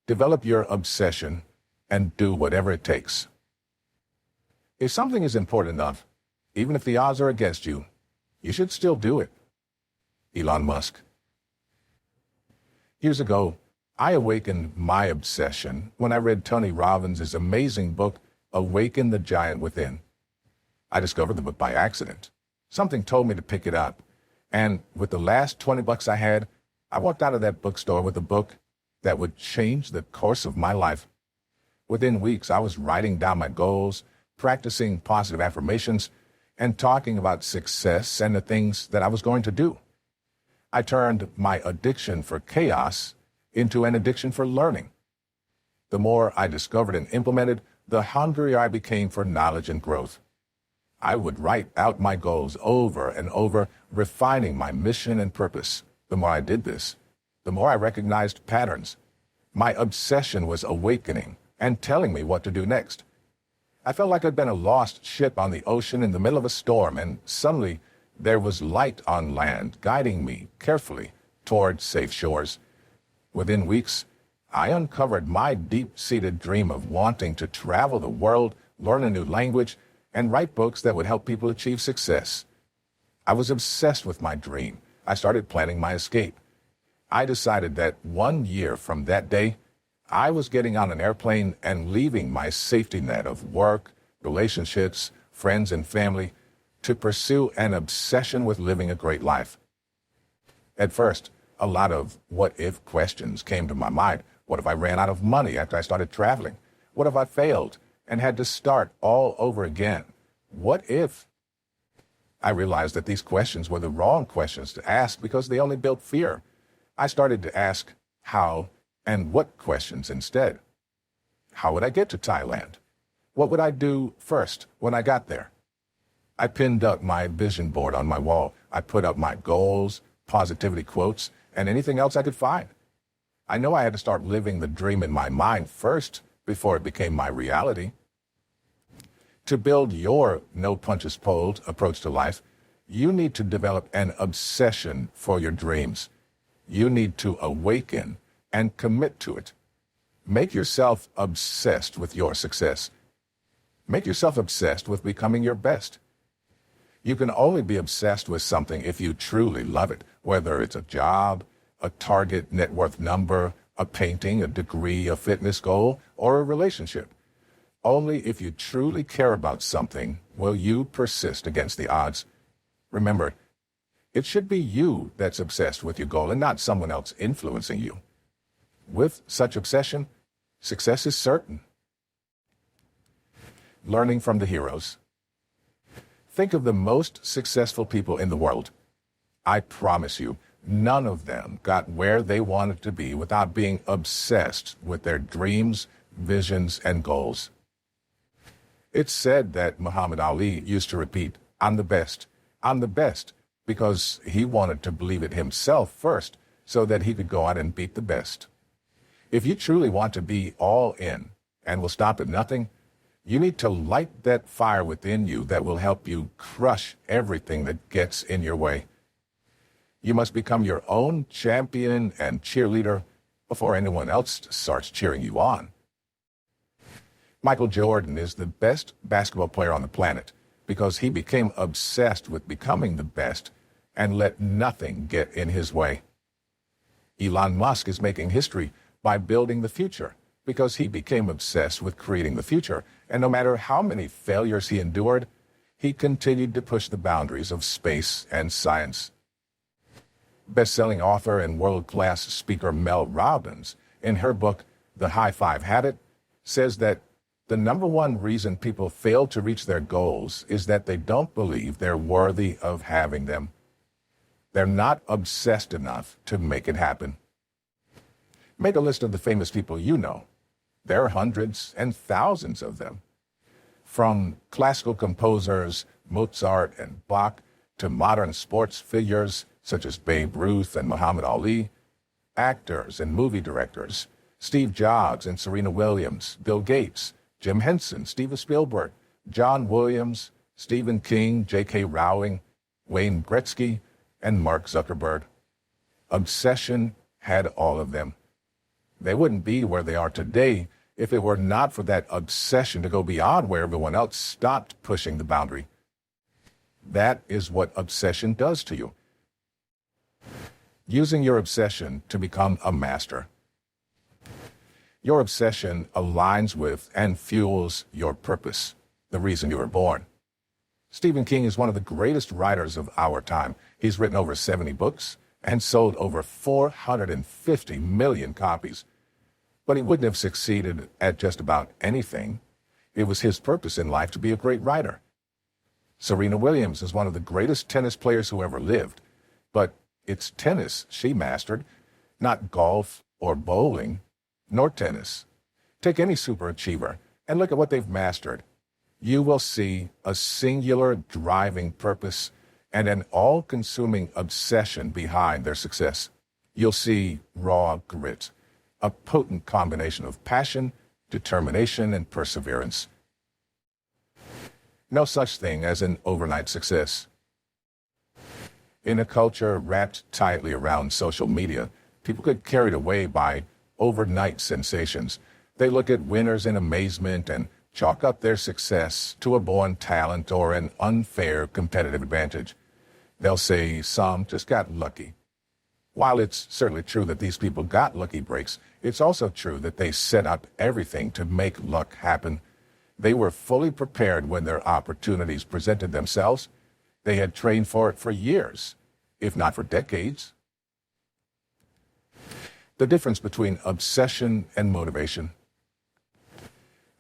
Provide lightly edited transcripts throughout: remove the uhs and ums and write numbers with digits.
Develop your obsession and do whatever it takes. If something is important enough, even if the odds are against you, you should still do it. Elon Musk. Years ago, I awakened my obsession when I read Tony Robbins' amazing book, Awaken the Giant Within. I discovered the book by accident. Something told me to pick it up. And with the last $20 I had, I walked out of that bookstore with a book that would change the course of my life. Within weeks, I was writing down my goals, practicing positive affirmations, and talking about success and the things that I was going to do. I turned my addiction for chaos into an addiction for learning. The more I discovered and implemented, the hungrier I became for knowledge and growth. I would write out my goals over and over, refining my mission and purpose. The more I did this, the more I recognized patterns. My obsession was awakening and telling me what to do next. I felt like I'd been a lost ship on the ocean in the middle of a storm, and suddenly there was light on land, guiding me carefully toward safe shores. Within weeks, I uncovered my deep-seated dream of wanting to travel the world, learn a new language, and write books that would help people achieve success. I was obsessed with my dream. I started planning my escape. I decided that 1 year from that day, I was getting on an airplane and leaving my safety net of work, relationships, friends, and family to pursue an obsession with living a great life. At first, a lot of what-if questions came to my mind. What if I ran out of money after I started traveling? What if I failed and had to start all over again? What if? I realized that these questions were the wrong questions to ask because they only built fear. I started to ask how and what questions instead. How would I get to Thailand? What would I do first when I got there? I pinned up my vision board on my wall. I put up my goals, positivity quotes, and anything else I could find. I know I had to start living the dream in my mind first before it became my reality. To build your no-punches-pulled approach to life, you need to develop an obsession for your dreams. You need to awaken and commit to it. Make yourself obsessed with your success. Make yourself obsessed with becoming your best. You can only be obsessed with something if you truly love it, whether it's a job, a target net worth number, a painting, a degree, a fitness goal, or a relationship. Only if you truly care about something will you persist against the odds. Remember, it should be you that's obsessed with your goal and not someone else influencing you. With such obsession, success is certain. Learning from the heroes. Think of the most successful people in the world. I promise you, none of them got where they wanted to be without being obsessed with their dreams, visions, and goals. It's said that Muhammad Ali used to repeat, "I'm the best, I'm the best," because he wanted to believe it himself first so that he could go out and beat the best. If you truly want to be all in and will stop at nothing, you need to light that fire within you that will help you crush everything that gets in your way. You must become your own champion and cheerleader before anyone else starts cheering you on. Michael Jordan is the best basketball player on the planet because he became obsessed with becoming the best and let nothing get in his way. Elon Musk is making history by building the future because he became obsessed with creating the future, and no matter how many failures he endured, he continued to push the boundaries of space and science. Best-selling author and world-class speaker Mel Robbins, in her book, The High Five Habit, says that the number one reason people fail to reach their goals is that they don't believe they're worthy of having them. They're not obsessed enough to make it happen. Make a list of the famous people you know. There are hundreds and thousands of them. From classical composers Mozart and Bach to modern sports figures such as Babe Ruth and Muhammad Ali, actors and movie directors, Steve Jobs and Serena Williams, Bill Gates, Jim Henson, Steven Spielberg, John Williams, Stephen King, J.K. Rowling, Wayne Gretzky, and Mark Zuckerberg. Obsession had all of them. They wouldn't be where they are today if it were not for that obsession to go beyond where everyone else stopped pushing the boundary. That is what obsession does to you. Using your obsession to become a master. Your obsession aligns with and fuels your purpose, the reason you were born. Stephen King is one of the greatest writers of our time. He's written over 70 books and sold over 450 million copies. But he wouldn't have succeeded at just about anything. It was his purpose in life to be a great writer. Serena Williams is one of the greatest tennis players who ever lived. But it's tennis she mastered, not golf or bowling, nor tennis. Take any superachiever and look at what they've mastered. You will see a singular driving purpose and an all-consuming obsession behind their success. You'll see raw grit, a potent combination of passion, determination, and perseverance. No such thing as an overnight success. In a culture wrapped tightly around social media, people get carried away by overnight sensations. They look at winners in amazement and chalk up their success to a born talent or an unfair competitive advantage. They'll say some just got lucky. While it's certainly true that these people got lucky breaks, it's also true that they set up everything to make luck happen. They were fully prepared when their opportunities presented themselves. They had trained for it for years, if not for decades. The difference between obsession and motivation.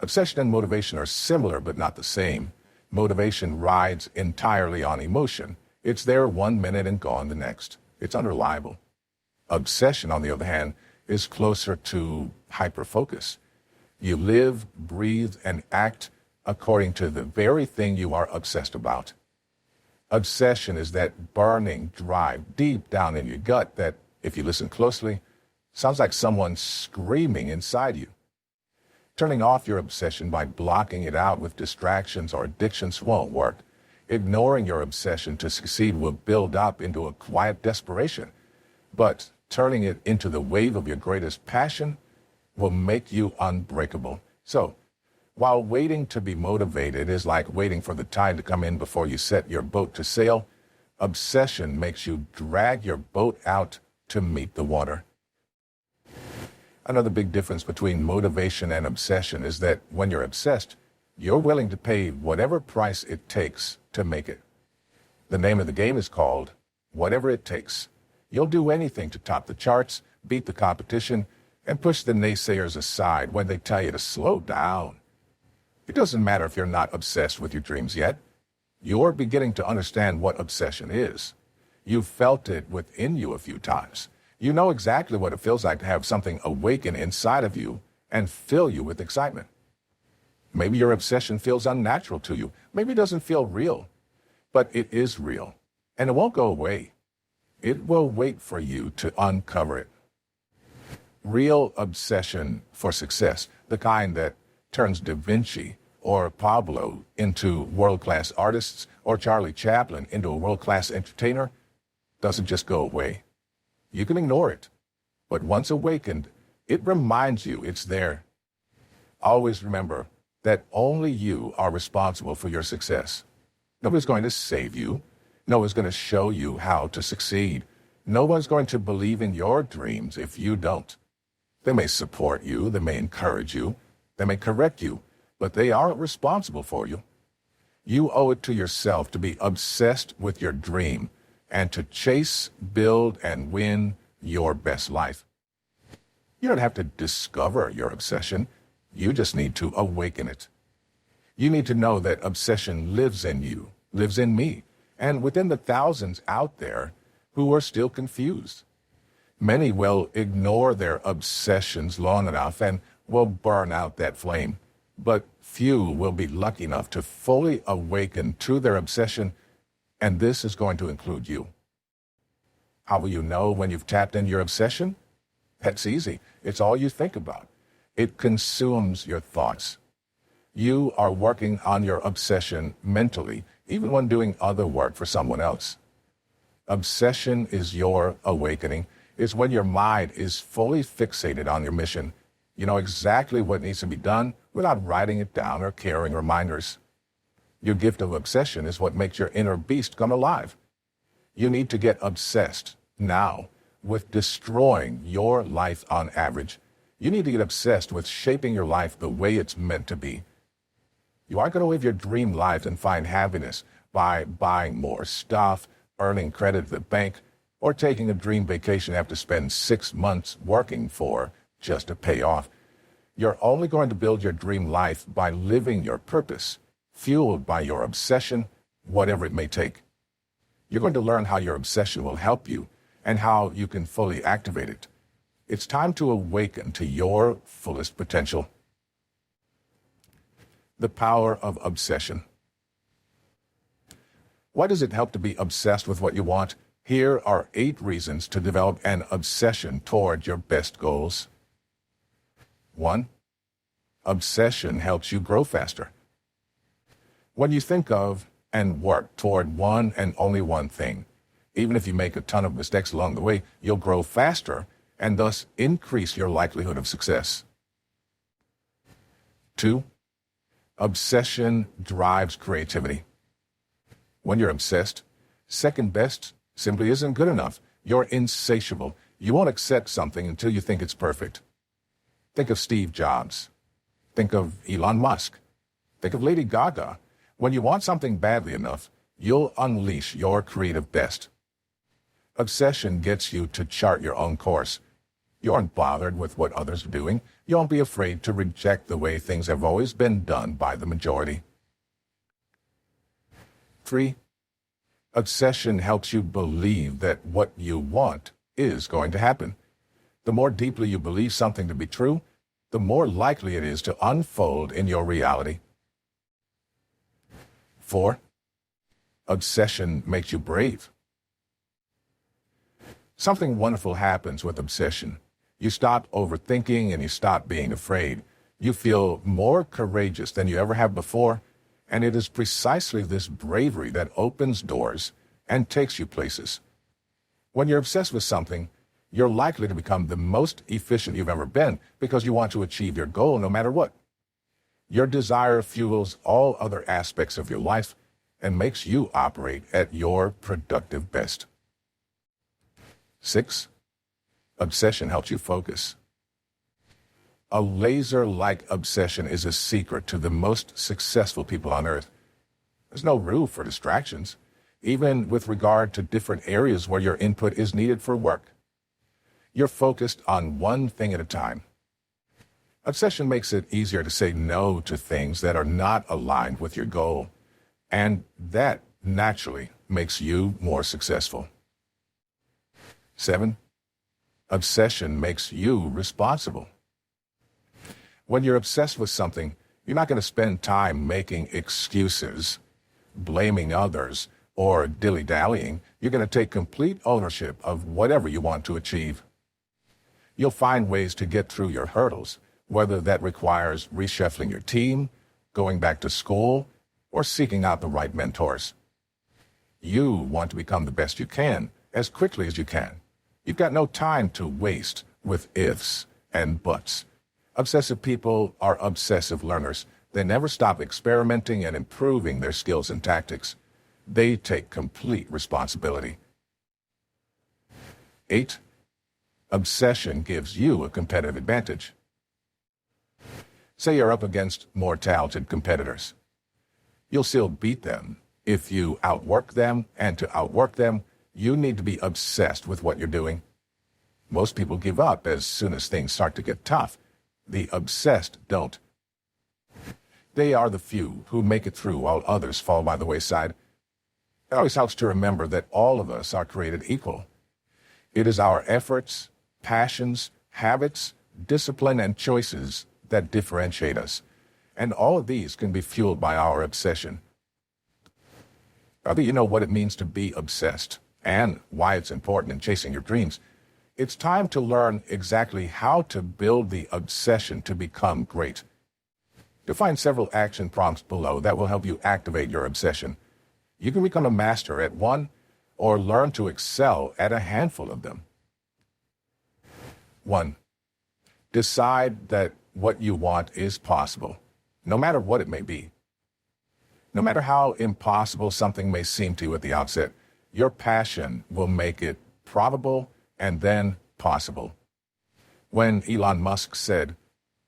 Obsession and motivation are similar but not the same. Motivation rides entirely on emotion. It's there 1 minute and gone the next. It's unreliable. Obsession, on the other hand, is closer to hyperfocus. You live, breathe, and act according to the very thing you are obsessed about. Obsession is that burning drive deep down in your gut that, if you listen closely, sounds like someone screaming inside you. Turning off your obsession by blocking it out with distractions or addictions won't work. Ignoring your obsession to succeed will build up into a quiet desperation. But turning it into the wave of your greatest passion will make you unbreakable. So, while waiting to be motivated is like waiting for the tide to come in before you set your boat to sail, obsession makes you drag your boat out to meet the water. Another big difference between motivation and obsession is that when you're obsessed, you're willing to pay whatever price it takes to make it. The name of the game is called Whatever It Takes. You'll do anything to top the charts, beat the competition, and push the naysayers aside when they tell you to slow down. It doesn't matter if you're not obsessed with your dreams yet. You're beginning to understand what obsession is. You've felt it within you a few times. You know exactly what it feels like to have something awaken inside of you and fill you with excitement. Maybe your obsession feels unnatural to you. Maybe it doesn't feel real. But it is real, and it won't go away. It will wait for you to uncover it. Real obsession for success, the kind that turns Da Vinci or Pablo into world-class artists or Charlie Chaplin into a world-class entertainer, doesn't just go away. You can ignore it, but once awakened, it reminds you it's there. Always remember that only you are responsible for your success. Nobody's going to save you. No one's going to show you how to succeed. No one's going to believe in your dreams if you don't. They may support you, they may encourage you, they may correct you, but they aren't responsible for you. You owe it to yourself to be obsessed with your dream and to chase, build, and win your best life. You don't have to discover your obsession. You just need to awaken it. You need to know that obsession lives in you, lives in me, and within the thousands out there who are still confused. Many will ignore their obsessions long enough and will burn out that flame, but few will be lucky enough to fully awaken to their obsession, and this is going to include you. How will you know when you've tapped into your obsession? That's easy. It's all you think about. It consumes your thoughts. You are working on your obsession mentally, even when doing other work for someone else. Obsession is your awakening. It's when your mind is fully fixated on your mission. You know exactly what needs to be done without writing it down or carrying reminders. Your gift of obsession is what makes your inner beast come alive. You need to get obsessed now with destroying your life on average. You need to get obsessed with shaping your life the way it's meant to be. You aren't going to live your dream life and find happiness by buying more stuff, earning credit at the bank, or taking a dream vacation after spending 6 months working for just to pay off. You're only going to build your dream life by living your purpose, fueled by your obsession, whatever it may take. You're going to learn how your obsession will help you and how you can fully activate it. It's time to awaken to your fullest potential. The power of obsession. Why does it help to be obsessed with what you want? Here are 8 reasons to develop an obsession toward your best goals. 1. Obsession helps you grow faster. When you think of and work toward one and only one thing, even if you make a ton of mistakes along the way, you'll grow faster and thus increase your likelihood of success. 2. Obsession drives creativity. When you're obsessed, second best simply isn't good enough. You're insatiable. You won't accept something until you think it's perfect. Think of Steve Jobs. Think of Elon Musk. Think of Lady Gaga. When you want something badly enough, you'll unleash your creative best. Obsession gets you to chart your own course. You aren't bothered with what others are doing. You won't be afraid to reject the way things have always been done by the majority. 3. Obsession helps you believe that what you want is going to happen. The more deeply you believe something to be true, the more likely it is to unfold in your reality. 4. Obsession makes you brave. Something wonderful happens with obsession. You stop overthinking and you stop being afraid. You feel more courageous than you ever have before, and it is precisely this bravery that opens doors and takes you places. When you're obsessed with something, you're likely to become the most efficient you've ever been because you want to achieve your goal no matter what. Your desire fuels all other aspects of your life and makes you operate at your productive best. 6. Obsession helps you focus. A laser-like obsession is a secret to the most successful people on earth. There's no room for distractions, even with regard to different areas where your input is needed for work. You're focused on one thing at a time. Obsession makes it easier to say no to things that are not aligned with your goal, and that naturally makes you more successful. 7. Obsession makes you responsible. When you're obsessed with something, you're not going to spend time making excuses, blaming others, or dilly-dallying. You're going to take complete ownership of whatever you want to achieve. You'll find ways to get through your hurdles, whether that requires reshuffling your team, going back to school, or seeking out the right mentors. You want to become the best you can, as quickly as you can. You've got no time to waste with ifs and buts. Obsessive people are obsessive learners. They never stop experimenting and improving their skills and tactics. They take complete responsibility. 8. Obsession gives you a competitive advantage. Say you're up against more talented competitors. You'll still beat them if you outwork them, and to outwork them, you need to be obsessed with what you're doing. Most people give up as soon as things start to get tough. The obsessed don't. They are the few who make it through while others fall by the wayside. It always helps to remember that all of us are created equal. It is our efforts, passions, habits, discipline, and choices that differentiate us. And all of these can be fueled by our obsession. Now that you know what it means to be obsessed and why it's important in chasing your dreams, it's time to learn exactly how to build the obsession to become great. You'll find several action prompts below that will help you activate your obsession. You can become a master at one or learn to excel at a handful of them. 1. Decide that what you want is possible, no matter what it may be. No matter how impossible something may seem to you at the outset, your passion will make it probable and then possible. When Elon Musk said,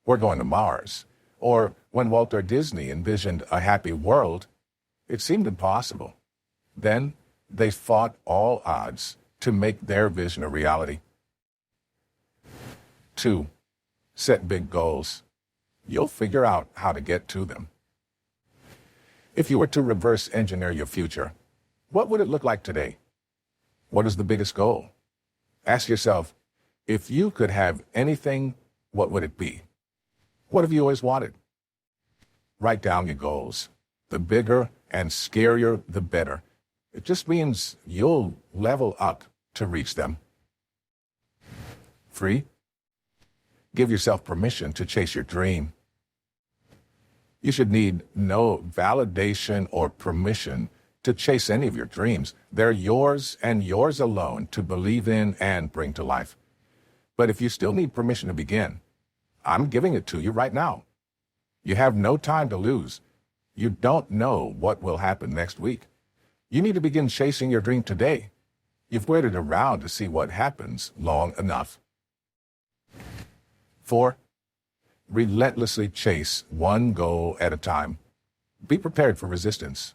"We're going to Mars," or when Walt Disney envisioned a happy world, it seemed impossible. Then they fought all odds to make their vision a reality. 2. Set big goals. You'll figure out how to get to them. If you were to reverse engineer your future, what would it look like today? What is the biggest goal? Ask yourself, if you could have anything, what would it be? What have you always wanted? Write down your goals. The bigger and scarier, the better. It just means you'll level up to reach them. 3. Give yourself permission to chase your dream. You should need no validation or permission to chase any of your dreams. They're yours and yours alone to believe in and bring to life. But if you still need permission to begin, I'm giving it to you right now. You have no time to lose. You don't know what will happen next week. You need to begin chasing your dream today. You've waited around to see what happens long enough. 4. Relentlessly chase one goal at a time. Be prepared for resistance.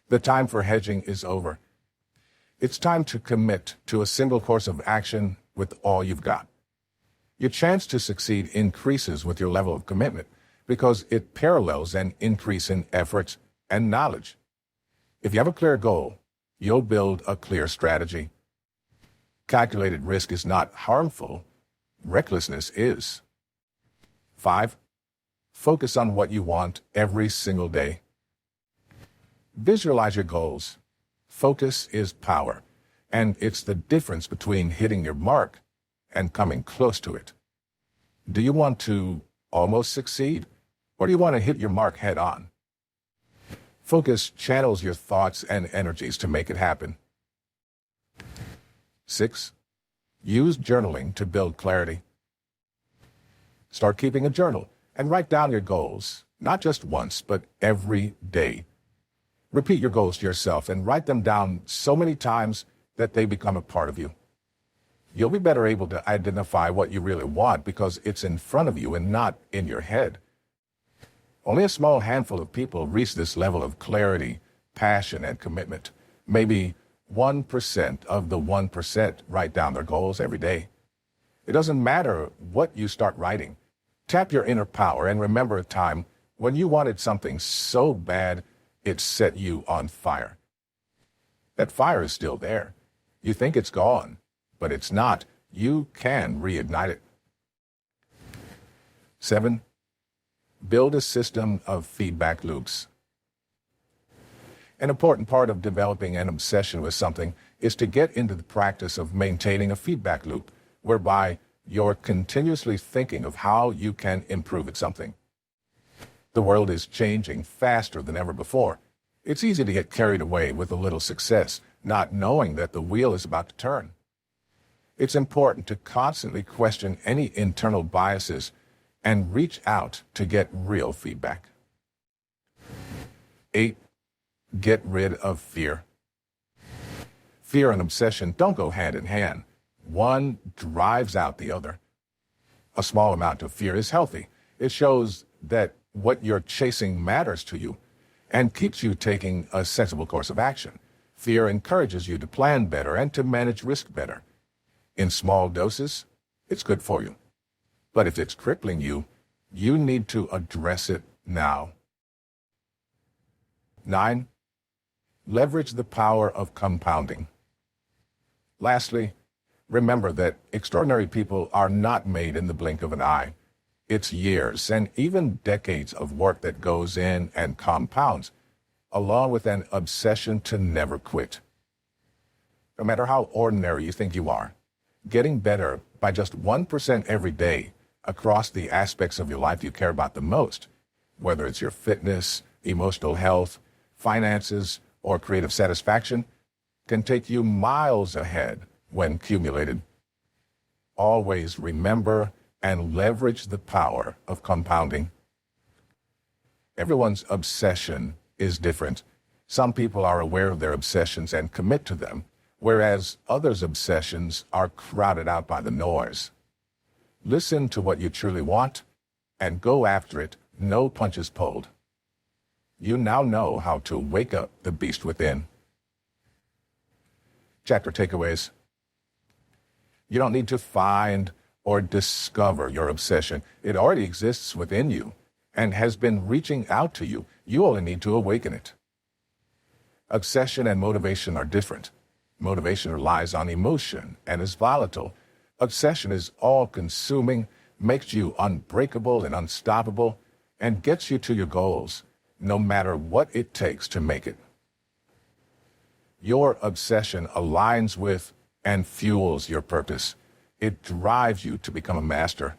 The time for hedging is over. It's time to commit to a single course of action with all you've got. Your chance to succeed increases with your level of commitment because it parallels an increase in effort and knowledge. If you have a clear goal, you'll build a clear strategy. Calculated risk is not harmful. Recklessness is. 5. Focus on what you want every single day. Visualize your goals. Focus is power, and it's the difference between hitting your mark and coming close to it. Do you want to almost succeed, or do you want to hit your mark head on? Focus channels your thoughts and energies to make it happen. 6. Use journaling to build clarity. Start keeping a journal and write down your goals, not just once, but every day. Repeat your goals to yourself and write them down so many times that they become a part of you. You'll be better able to identify what you really want because it's in front of you and not in your head. Only a small handful of people reach this level of clarity, passion, and commitment. Maybe 1% of the 1% write down their goals every day. It doesn't matter what you start writing. Tap your inner power and remember a time when you wanted something so bad it set you on fire. That fire is still there. You think it's gone, but it's not. You can reignite it. 7. Build a system of feedback loops. An important part of developing an obsession with something is to get into the practice of maintaining a feedback loop, whereby you're continuously thinking of how you can improve at something. The world is changing faster than ever before. It's easy to get carried away with a little success, not knowing that the wheel is about to turn. It's important to constantly question any internal biases and reach out to get real feedback. 8. Get rid of fear. Fear and obsession don't go hand in hand. One drives out the other. A small amount of fear is healthy. It shows that what you're chasing matters to you and keeps you taking a sensible course of action. Fear encourages you to plan better and to manage risk better. In small doses, it's good for you. But if it's crippling you, you need to address it now. 9. Leverage the power of compounding. Lastly, remember that extraordinary people are not made in the blink of an eye. It's years and even decades of work that goes in and compounds, along with an obsession to never quit. No matter how ordinary you think you are, getting better by just 1% every day across the aspects of your life you care about the most, whether it's your fitness, emotional health, finances, or creative satisfaction, can take you miles ahead when accumulated. always remember and leverage the power of compounding. Everyone's obsession is different. Some people are aware of their obsessions and commit to them, whereas others' obsessions are crowded out by the noise. Listen to what you truly want and go after it, no punches pulled. You now know how to wake up the beast within. Chapter takeaways. You don't need to find or discover your obsession. It already exists within you and has been reaching out to you. You only need to awaken it. Obsession and motivation are different. Motivation relies on emotion and is volatile. Obsession is all-consuming, makes you unbreakable and unstoppable, and gets you to your goals, no matter what it takes to make it. Your obsession aligns with and fuels your purpose. It drives you to become a master.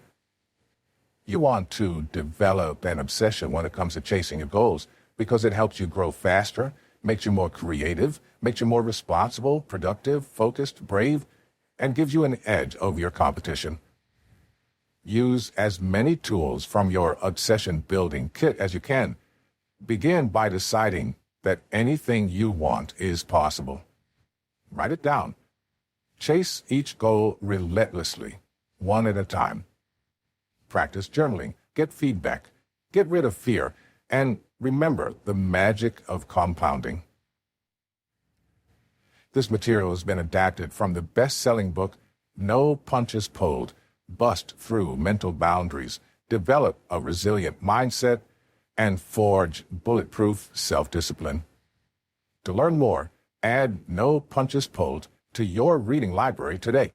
You want to develop an obsession when it comes to chasing your goals because it helps you grow faster, makes you more creative, makes you more responsible, productive, focused, brave, and gives you an edge over your competition. Use as many tools from your obsession building kit as you can. Begin by deciding that anything you want is possible. Write it down. Chase each goal relentlessly, one at a time. Practice journaling, get feedback, get rid of fear, and remember the magic of compounding. This material has been adapted from the best-selling book, No Punches Pulled: Bust Through Mental Boundaries, Develop a Resilient Mindset, and Forge Bulletproof Self-Discipline. To learn more, add No Punches Pulled to your reading library today.